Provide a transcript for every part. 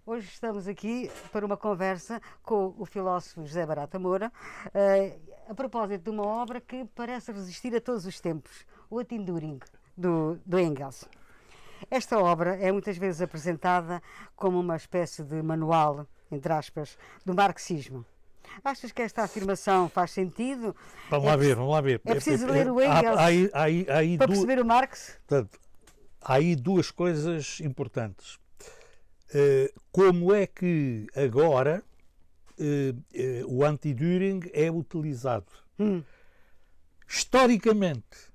Hoje estamos aqui para uma conversa com o filósofo José Barata Moura, a propósito de uma obra que parece resistir a todos os tempos, o Anti-Düring, do Engels. Esta obra é muitas vezes apresentada como uma espécie de manual, entre aspas, do marxismo. Achas que esta afirmação faz sentido? Vamos lá ver, vamos lá ver. É preciso ler o Engels para perceber o Marx? Portanto, há aí duas coisas importantes. Como é que agora o Anti-Düring é utilizado? Historicamente,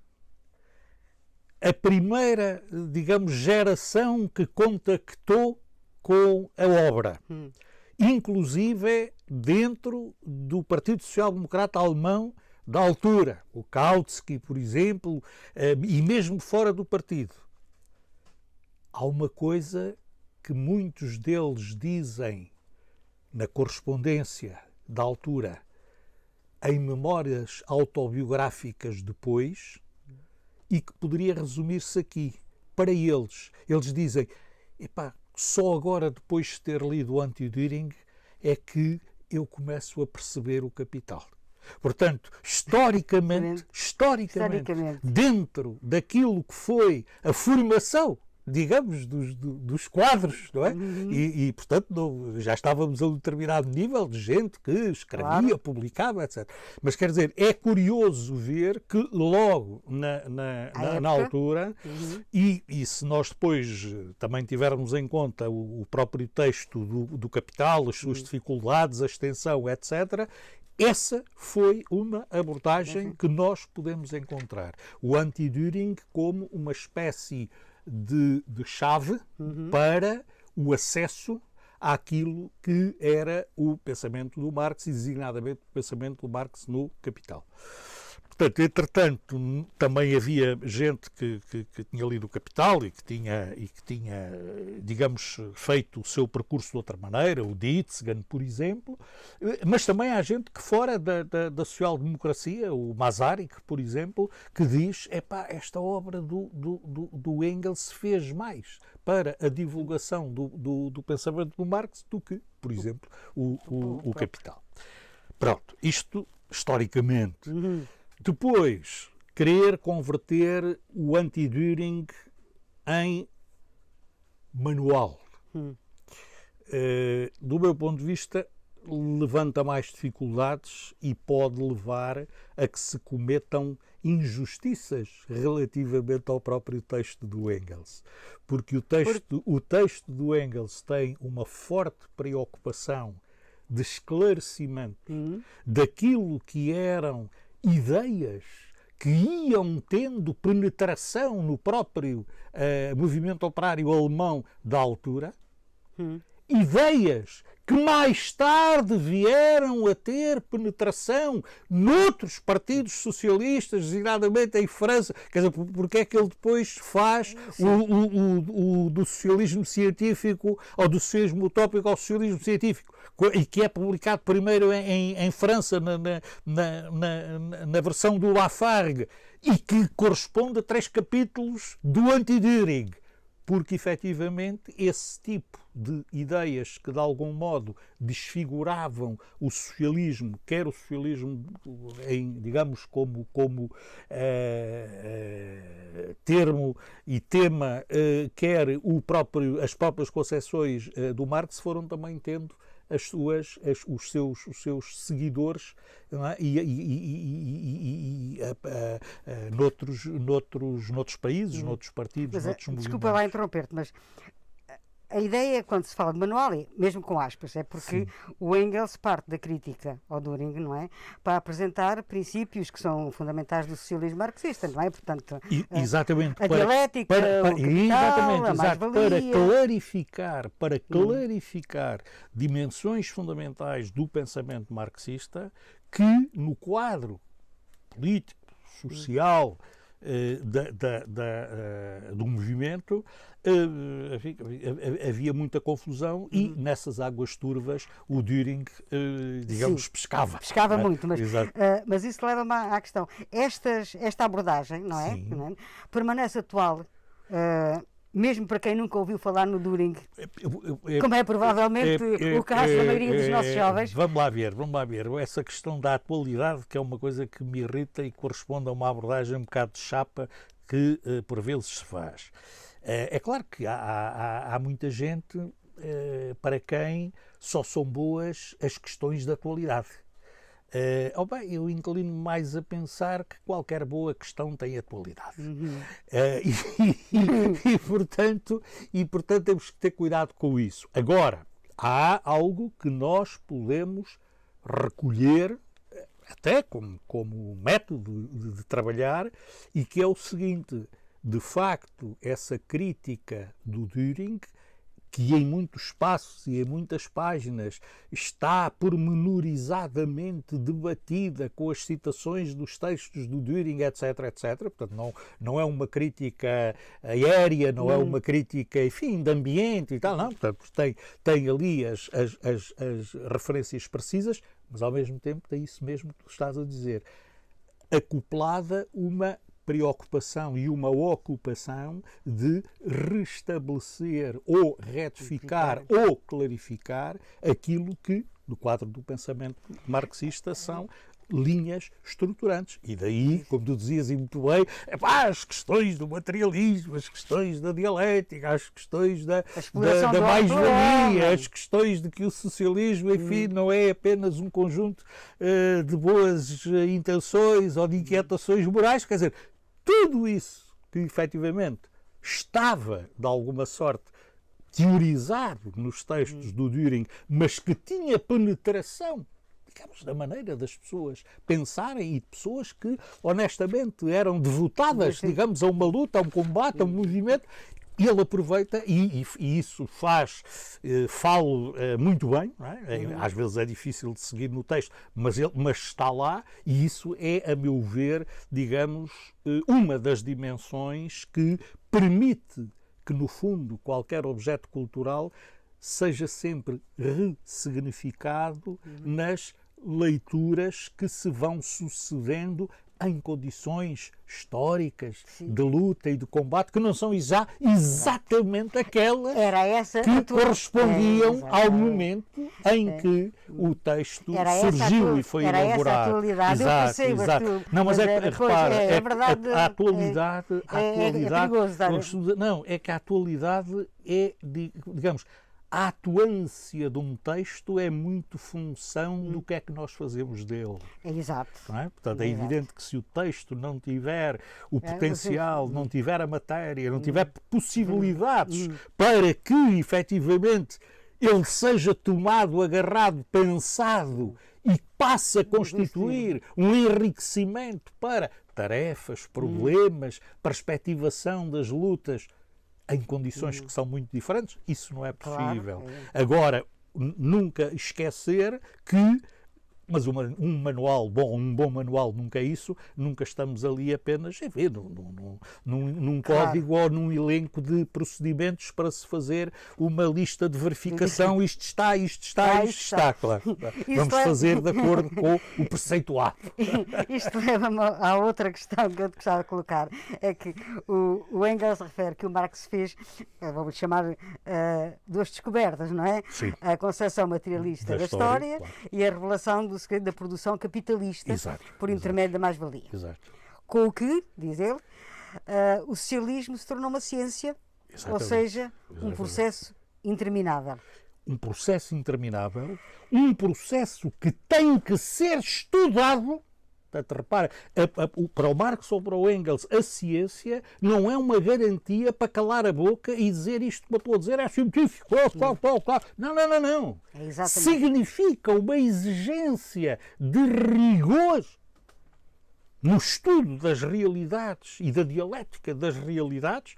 a primeira, digamos, geração que contactou com a obra, inclusive dentro do Partido Social Democrata Alemão da altura, o Kautsky, por exemplo, e mesmo fora do partido. Há uma coisa que muitos deles dizem na correspondência da altura, em memórias autobiográficas depois, e que poderia resumir-se aqui. Para eles dizem, só agora, depois de ter lido o Anti-Düring, é que eu começo a perceber o Capital. Portanto, historicamente, dentro daquilo que foi a formação, digamos, dos quadros, não é? E portanto, já estávamos a um determinado nível de gente que escrevia, publicava, etc. Mas, quer dizer, é curioso ver que logo na altura, e se nós depois também tivermos em conta o próprio texto do Capital, as suas dificuldades, a extensão, etc., essa foi uma abordagem que nós podemos encontrar. O Anti-Düring como uma espécie de chave para o acesso àquilo que era o pensamento do Marx, e designadamente o pensamento do Marx no Capital. Portanto, entretanto, também havia gente que tinha lido o Capital e que tinha, digamos, feito o seu percurso de outra maneira, o Dietzgen, por exemplo, mas também há gente que fora da social-democracia, o Masaryk, por exemplo, que diz, esta obra do Engels fez mais para a divulgação do pensamento do Marx do que, por exemplo, o Capital. Pronto, isto historicamente. Depois, querer converter o Anti-Düring em manual, do meu ponto de vista, levanta mais dificuldades e pode levar a que se cometam injustiças relativamente ao próprio texto do Engels. Porque o texto do Engels tem uma forte preocupação de esclarecimento daquilo que eram ideias que iam tendo penetração no próprio movimento operário alemão da altura, ideias que mais tarde vieram a ter penetração noutros partidos socialistas, designadamente em França. Quer dizer, porque é que ele depois faz o do socialismo científico, ou do socialismo utópico ao socialismo científico, e que é publicado primeiro em França, na versão do Lafargue, e que corresponde a 3 capítulos do Anti-Düring. Porque, efetivamente, esse tipo de ideias que, de algum modo, desfiguravam o socialismo, quer o socialismo, digamos, como termo e tema, quer as próprias concepções do Marx, foram também tendo os seus seguidores, não é? Noutros países, noutros partidos, mas, noutros movimentos. Desculpa lá interromper-te, mas a ideia, quando se fala de manual, mesmo com aspas, é porque o Engels parte da crítica ao Düring, não é? Para apresentar princípios que são fundamentais do socialismo marxista, não é? Portanto, exatamente, a dialética, o capital, a mais-valia. Para clarificar dimensões fundamentais do pensamento marxista que, no quadro político, social, do movimento, havia muita confusão e nessas águas turvas o Düring, digamos, pescava. Pescava muito, mas isso leva-me à questão. Esta abordagem, não é? Permanece atual mesmo para quem nunca ouviu falar no Düring, como é provavelmente o caso da maioria dos nossos jovens. Vamos lá ver. Essa questão da atualidade, que é uma coisa que me irrita e corresponde a uma abordagem um bocado de chapa que por vezes se faz. É claro que há muita gente para quem só são boas as questões da atualidade. Eu inclino mais a pensar que qualquer boa questão tem atualidade. Portanto temos que ter cuidado com isso. Agora, há algo que nós podemos recolher até como método de trabalhar, e que é o seguinte: de facto, essa crítica do Düring, que em muitos espaços e em muitas páginas está pormenorizadamente debatida com as citações dos textos do Düring, etc., etc. Portanto, não é uma crítica aérea, não é uma crítica, enfim, de ambiente e tal, não. Portanto, tem ali as referências precisas, mas ao mesmo tempo tem isso mesmo que tu estás a dizer, acoplada uma preocupação e uma ocupação de restabelecer ou retificar ou clarificar aquilo que, no quadro do pensamento marxista, são linhas estruturantes. E daí, como tu dizias e muito bem, as questões do materialismo, as questões da dialética, as questões da mais-valia, as questões de que o socialismo, enfim, não é apenas um conjunto de boas intenções ou de inquietações morais, quer dizer, tudo isso que efetivamente estava, de alguma sorte, teorizado nos textos do Düring, mas que tinha penetração, digamos, da maneira das pessoas pensarem, e de pessoas que, honestamente, eram devotadas, digamos, a uma luta, a um combate, a um movimento. E ele aproveita, e isso falo muito bem, não é? Às vezes é difícil de seguir no texto, mas está lá, e isso é, a meu ver, digamos, uma das dimensões que permite que, no fundo, qualquer objeto cultural seja sempre ressignificado nas leituras que se vão sucedendo em condições históricas, sim, de luta e de combate, que não são exatamente aquelas que correspondiam ao momento em que o texto surgiu e foi elaborado. Era essa a atualidade. Exato. Não, mas repara, a atualidade... Não, é que a atualidade é, digamos, a atuância de um texto é muito função do que é que nós fazemos dele. Exato. Não é? Portanto, é evidente que se o texto não tiver o potencial, não tiver a matéria, não tiver possibilidades para que, efetivamente, ele seja tomado, agarrado, pensado e passe a constituir um enriquecimento para tarefas, problemas, perspectivação das lutas, em condições que são muito diferentes, isso não é possível. Claro. Agora, nunca esquecer que, mas um manual bom, um bom manual nunca é isso, nunca estamos ali apenas num código ou num elenco de procedimentos para se fazer uma lista de verificação, isto está, claro. Vamos fazer de acordo com o preceituado. Isto leva-me à outra questão que eu gostava de colocar, é que o Engels refere que o Marx fez, vamos chamar, duas descobertas, não é? Sim. A concepção materialista da história, claro, e a revelação do segredo da produção capitalista, por intermédio da mais-valia. Com o que, diz ele, o socialismo se tornou uma ciência, ou seja, um processo interminável. Um processo interminável, um processo que tem que ser estudado. Portanto, repara, para o Marx ou para o Engels, a ciência não é uma garantia para calar a boca e dizer isto que eu estou a dizer é científico, tal. Não. Significa uma exigência de rigor no estudo das realidades e da dialética das realidades,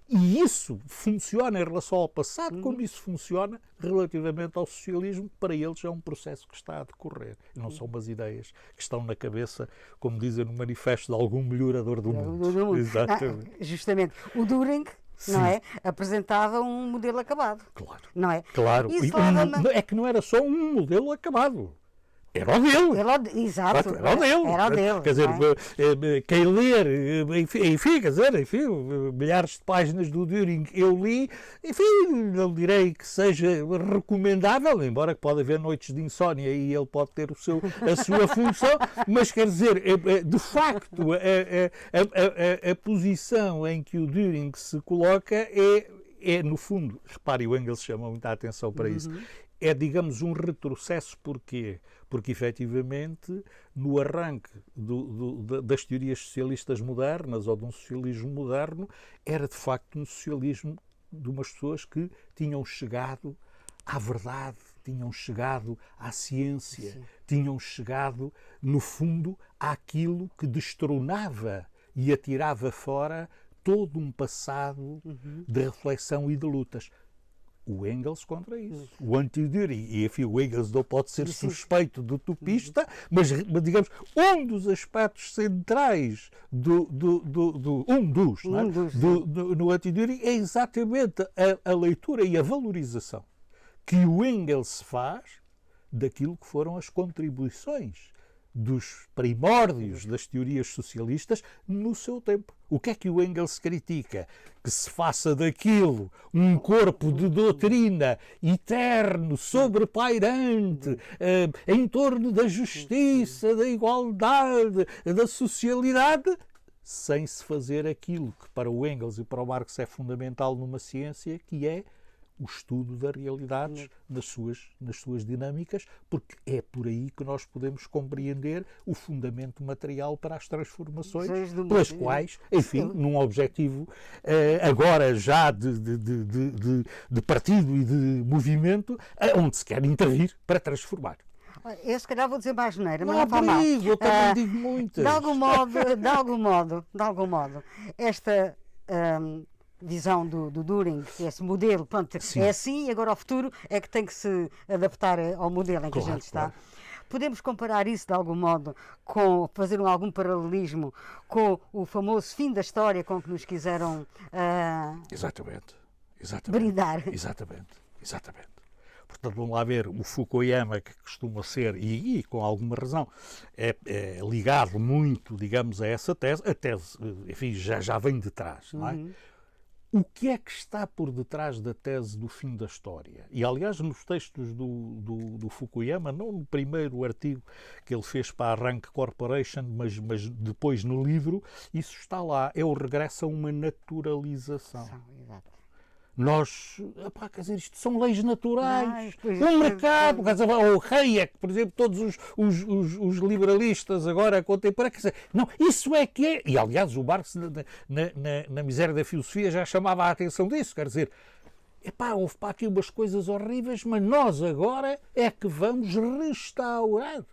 e isso funciona em relação ao passado, como isso funciona relativamente ao socialismo, que para eles é um processo que está a decorrer. Não são umas ideias que estão na cabeça, como dizem no manifesto de algum melhorador do mundo. Exatamente. Justamente. O Düring, não é? Apresentava um modelo acabado. Claro. Não é? Claro. É que não era só um modelo acabado. era o dele. Exato. Era o dele. Era o dele. Quer dizer, quem ler, enfim, quer dizer, milhares de páginas do Düring eu li, enfim, não direi que seja recomendável, embora que pode haver noites de insónia e ele pode ter a sua função, mas quer dizer, de facto, a posição em que o Düring se coloca é, no fundo, repare, o Engels chama muita atenção para isso, é, digamos, um retrocesso. Porquê? Porque, efetivamente, no arranque das teorias socialistas modernas ou de um socialismo moderno, era, de facto, um socialismo de umas pessoas que tinham chegado à verdade, tinham chegado à ciência, sim, tinham chegado, no fundo, àquilo que destronava e atirava fora todo um passado de reflexão e de lutas. O Engels contra isso, o anti-Düring, e enfim, o Engels não pode ser suspeito de utopista, mas digamos, um dos aspectos centrais no anti-Düring é exatamente a leitura e a valorização que o Engels faz daquilo que foram as contribuições dos primórdios das teorias socialistas no seu tempo. O que é que o Engels critica? Que se faça daquilo um corpo de doutrina eterno, sobrepairante, em torno da justiça, da igualdade, da socialidade, sem se fazer aquilo que para o Engels e para o Marx é fundamental numa ciência, que é o estudo das realidades nas suas dinâmicas, porque é por aí que nós podemos compreender o fundamento material para as transformações pelas quais, enfim, num objetivo agora já de partido e de movimento, onde se quer intervir para transformar. Eu se calhar vou dizer mais geneira, mas não faz mal. Eu também digo muitas. De algum modo, esta visão do Düring, esse modelo, pronto, sim, é assim, e agora ao futuro é que tem que se adaptar ao modelo em que a gente está. Claro. Podemos comparar isso de algum modo com, fazer algum paralelismo com o famoso fim da história com que nos quiseram exatamente. brindar. Exatamente. Portanto, vamos lá ver, o Fukuyama, que costuma ser, e com alguma razão, é ligado muito, digamos, a essa tese. A tese, enfim, já vem de trás, não é? O que é que está por detrás da tese do fim da história? E, aliás, nos textos do Fukuyama, não no primeiro artigo que ele fez para a Rank Corporation, mas depois no livro, isso está lá. É o regresso a uma naturalização. Exato. Nós, quer dizer, isto são leis naturais. O mercado, quer dizer, o Hayek, por exemplo, todos os liberalistas agora contemporâneos, quer dizer, não, isso é que é. E, aliás, o Marx, na miséria da filosofia, já chamava a atenção disso, quer dizer, houve aqui umas coisas horríveis, mas nós agora é que vamos restaurar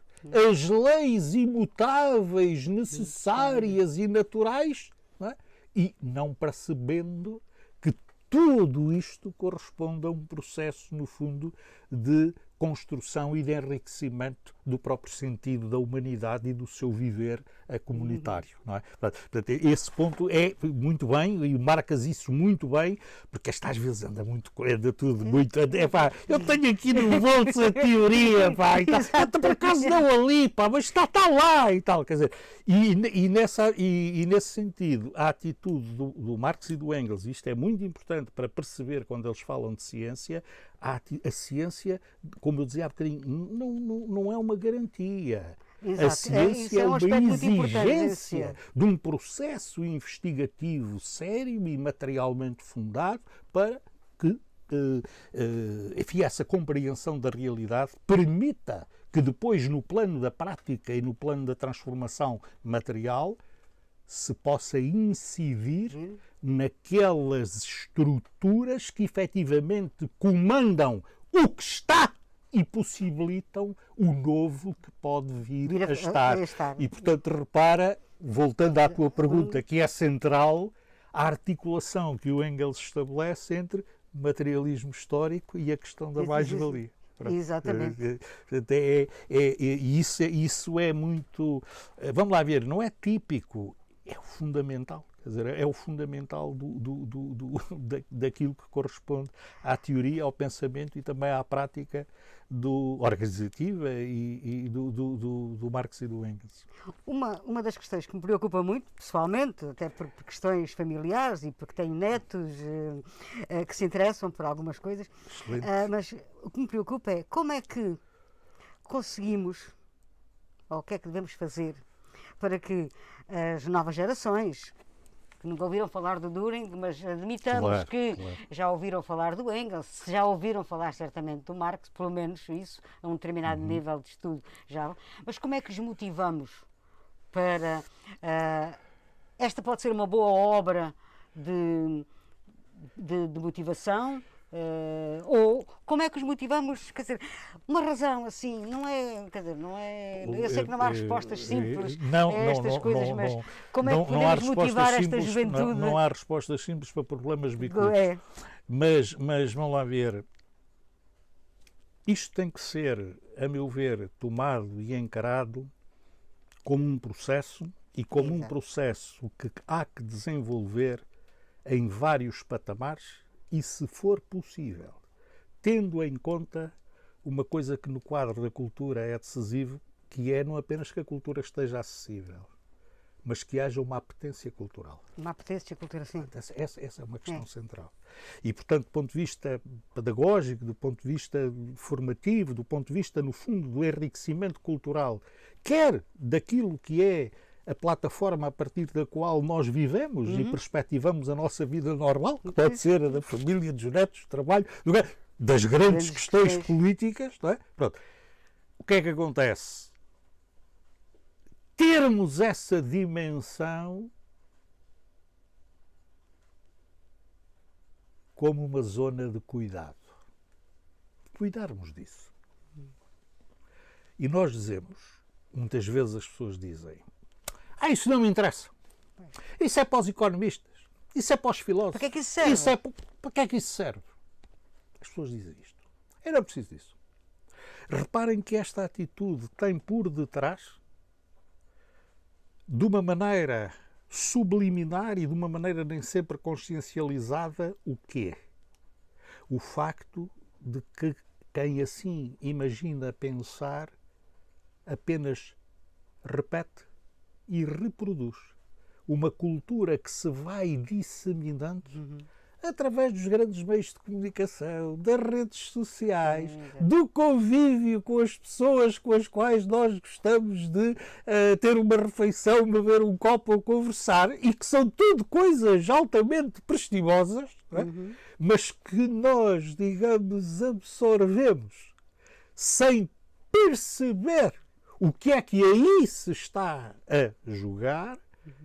as leis imutáveis, necessárias e naturais, não é? E não percebendo que tudo isto corresponde a um processo, no fundo, de construção e de enriquecimento do próprio sentido da humanidade e do seu viver comunitário, não é? Portanto, esse ponto é muito bem, e marcas isso muito bem, porque esta às vezes anda tudo muito... eu tenho aqui no bolso a teoria, e tal, por acaso não ali, mas está lá, e tal, quer dizer, e nesse sentido, a atitude do Marx e do Engels, isto é muito importante para perceber quando eles falam de ciência, a ciência, como eu dizia há bocadinho, não é uma garantia. Exato. A ciência é uma exigência de um processo investigativo sério e materialmente fundado para que enfim, essa compreensão da realidade permita que depois, no plano da prática e no plano da transformação material, se possa incidir naquelas estruturas que efetivamente comandam o que está e possibilitam o novo que pode vir a estar. E, portanto, repara, voltando à tua pergunta, que é central, a articulação que o Engels estabelece entre materialismo histórico e a questão da mais-valia. Exatamente. Isso é muito... Vamos lá ver, não é típico, é o fundamental. Quer dizer, é o fundamental daquilo que corresponde à teoria, ao pensamento e também à prática organizativa e do Marx e do Engels. Uma das questões que me preocupa muito, pessoalmente, até por questões familiares e porque tenho netos que se interessam por algumas coisas, mas o que me preocupa é como é que conseguimos, ou o que é que devemos fazer para que as novas gerações, que nunca ouviram falar do Düring, mas admitamos que já ouviram falar do Engels, já ouviram falar certamente do Marx, pelo menos isso, a um determinado nível de estudo já. Mas como é que os motivamos para... esta pode ser uma boa obra de motivação, ou como é que os motivamos, quer dizer, uma razão assim, não é, quer dizer, não é, eu sei que não há respostas simples a estas coisas, mas como é que podemos motivar esta juventude? Não há respostas simples para problemas bicudos, mas vamos lá ver, isto tem que ser, a meu ver, tomado e encarado como um processo e como um processo que há que desenvolver em vários patamares e, se for possível, tendo em conta uma coisa que no quadro da cultura é decisivo, que é não apenas que a cultura esteja acessível, mas que haja uma apetência cultural. Uma apetência cultural, sim. Essa é uma questão central. E, portanto, do ponto de vista pedagógico, do ponto de vista formativo, do ponto de vista, no fundo, do enriquecimento cultural, quer daquilo que é a plataforma a partir da qual nós vivemos e perspectivamos a nossa vida normal, que pode ser a da família, dos netos, do trabalho, das grandes questões políticas, não é? Pronto. O que é que acontece? Termos essa dimensão como uma zona de cuidado. Cuidarmos disso. E nós dizemos, muitas vezes as pessoas dizem, isso não me interessa. Isso é para os economistas. Isso é para os filósofos. Para que é que isso serve? Para que é que isso serve? As pessoas dizem isto. Eu não preciso disso. Reparem que esta atitude tem por detrás, de uma maneira subliminar e de uma maneira nem sempre consciencializada, o quê? O facto de que quem assim imagina pensar apenas repete e reproduz uma cultura que se vai disseminando através dos grandes meios de comunicação, das redes sociais, do convívio com as pessoas com as quais nós gostamos de ter uma refeição, beber um copo ou conversar, e que são tudo coisas altamente prestigiosas, não é? Mas que nós, digamos, absorvemos sem perceber o que é que aí se está a jogar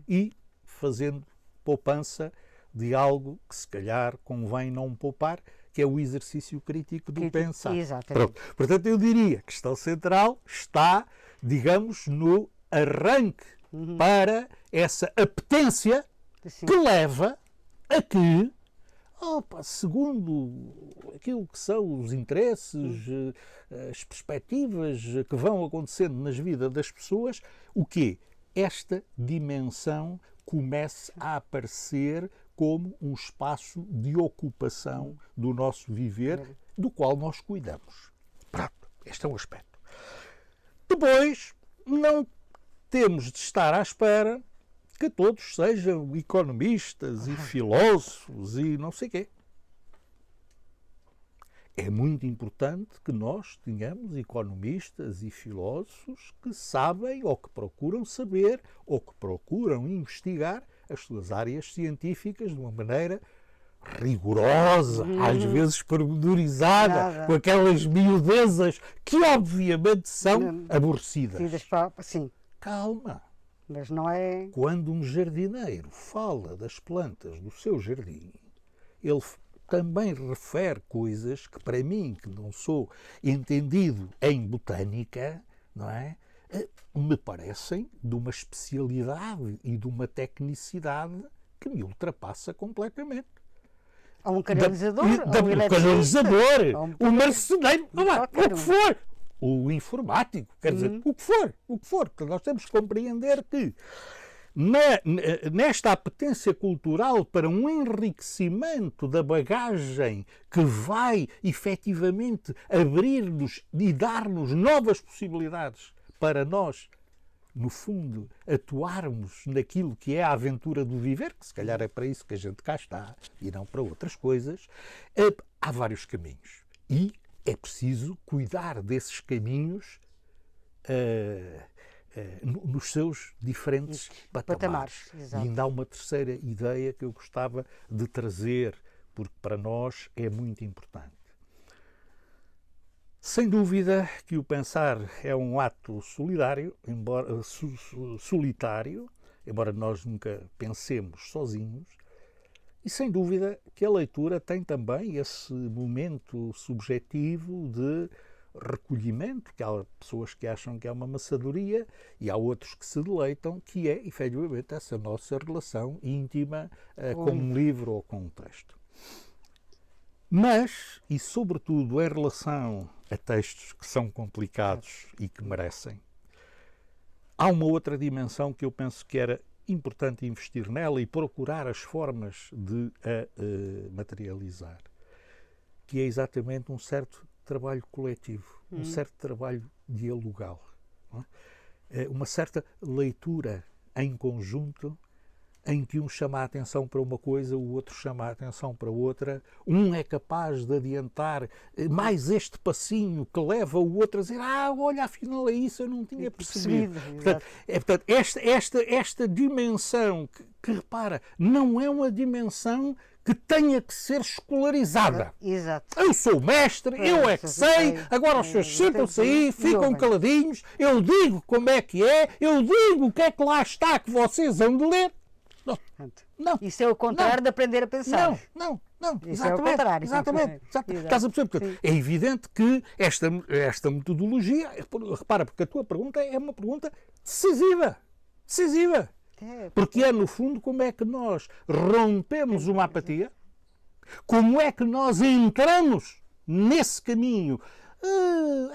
e fazendo poupança de algo que se calhar convém não poupar, que é o exercício crítico do pensar. Exatamente. Pronto. Portanto, eu diria que a questão central está, digamos, no arranque para essa apetência que leva a que, segundo aquilo que são os interesses, as perspectivas que vão acontecendo nas vidas das pessoas, o quê? Esta dimensão comece a aparecer como um espaço de ocupação do nosso viver, do qual nós cuidamos. Pronto, este é um aspecto. Depois, não temos de estar à espera que todos sejam economistas e filósofos e não sei quê. É muito importante que nós tenhamos economistas e filósofos que sabem ou que procuram saber ou que procuram investigar as suas áreas científicas de uma maneira rigorosa, às vezes pormenorizada, com aquelas miudezas que obviamente são aborrecidas. Sim. Calma. Mas não é... Quando um jardineiro fala das plantas do seu jardim, ele também refere coisas que, para mim, que não sou entendido em botânica, não é? Me parecem de uma especialidade e de uma tecnicidade que me ultrapassa completamente. Há um canalizador, um canalizador, um marceneiro, o que for. O informático, quer dizer, o que for. Nós temos que compreender que nesta apetência cultural para um enriquecimento da bagagem que vai efetivamente abrir-nos e dar-nos novas possibilidades para nós, no fundo, atuarmos naquilo que é a aventura do viver, que se calhar é para isso que a gente cá está e não para outras coisas, há vários caminhos. E é preciso cuidar desses caminhos nos seus diferentes patamares. E ainda há uma terceira ideia que eu gostava de trazer, porque para nós é muito importante. Sem dúvida que o pensar é um ato solidário, solitário, embora nós nunca pensemos sozinhos, e sem dúvida que a leitura tem também esse momento subjetivo de recolhimento, que há pessoas que acham que é uma maçadoria e há outros que se deleitam, que é, efetivamente, essa nossa relação íntima com um livro ou com um texto. Mas, e sobretudo em relação a textos que são complicados e que merecem, há uma outra dimensão que eu penso que era importante investir nela e procurar as formas de a materializar, que é exatamente um certo trabalho coletivo, um certo trabalho dialogal, não é? Uma certa leitura em conjunto, em que um chama a atenção para uma coisa, o outro chama a atenção para outra, um é capaz de adiantar mais este passinho que leva o outro a dizer olha, afinal é isso, eu não tinha percebido. Portanto, esta dimensão que repara, não é uma dimensão que tenha que ser escolarizada. Exato. Eu sou mestre, eu é que sei, agora os senhores sentam-se aí, ficam caladinhos, eu digo como é que é, eu digo o que é que lá está que vocês vão de ler. Não. Isso é o contrário de aprender a pensar. Não. Isso é o contrário. Exatamente. Estás a perceber? Portanto, é evidente que esta metodologia, repara, porque a tua pergunta é uma pergunta decisiva. Porque é, no fundo, como é que nós rompemos uma apatia, como é que nós entramos nesse caminho,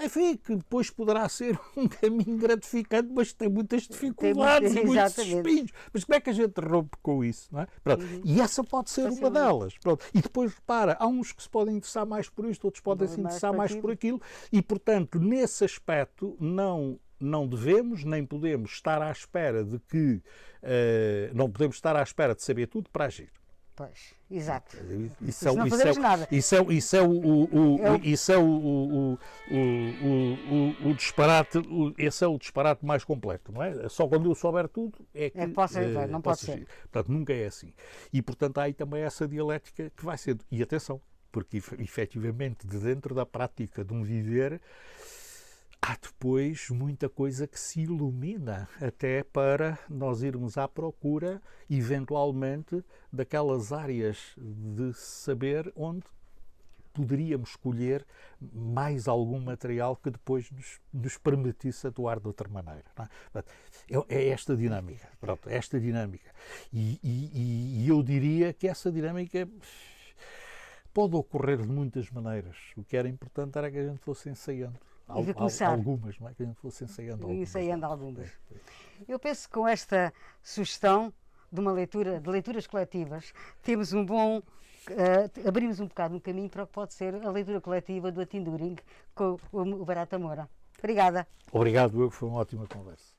enfim, que depois poderá ser um caminho gratificante, mas tem muitas dificuldades e muitos espinhos. Mas como é que a gente rompe com isso? Não é? Pronto. E essa pode ser uma delas. Pronto. E depois, repara, há uns que se podem interessar mais por isto, outros podem se interessar mais por aquilo, e, portanto, nesse aspecto, não devemos, nem podemos estar à espera de que não podemos estar à espera de saber tudo para agir. Pois, exato. Não fazemos nada. Isso é o disparate. Esse é o disparate mais completo, não é? Só quando eu souber tudo é que não pode ser. Portanto, nunca é assim. E, portanto, há aí também essa dialética que vai sendo. E atenção, porque efetivamente, de dentro da prática de um viver, há depois muita coisa que se ilumina até para nós irmos à procura, eventualmente, daquelas áreas de saber onde poderíamos escolher mais algum material que depois nos permitisse atuar de outra maneira. Não é? É esta dinâmica. Pronto, é esta dinâmica. E eu diria que essa dinâmica pode ocorrer de muitas maneiras. O que era importante era que a gente fosse ensaiando. Algumas, não é? Que a gente fosse ensaiando algumas. Eu penso que com esta sugestão de leituras coletivas, temos abrimos um bocado um caminho para o que pode ser a leitura coletiva do Atindúring com o Barata Moura. Obrigada. Obrigado, foi uma ótima conversa.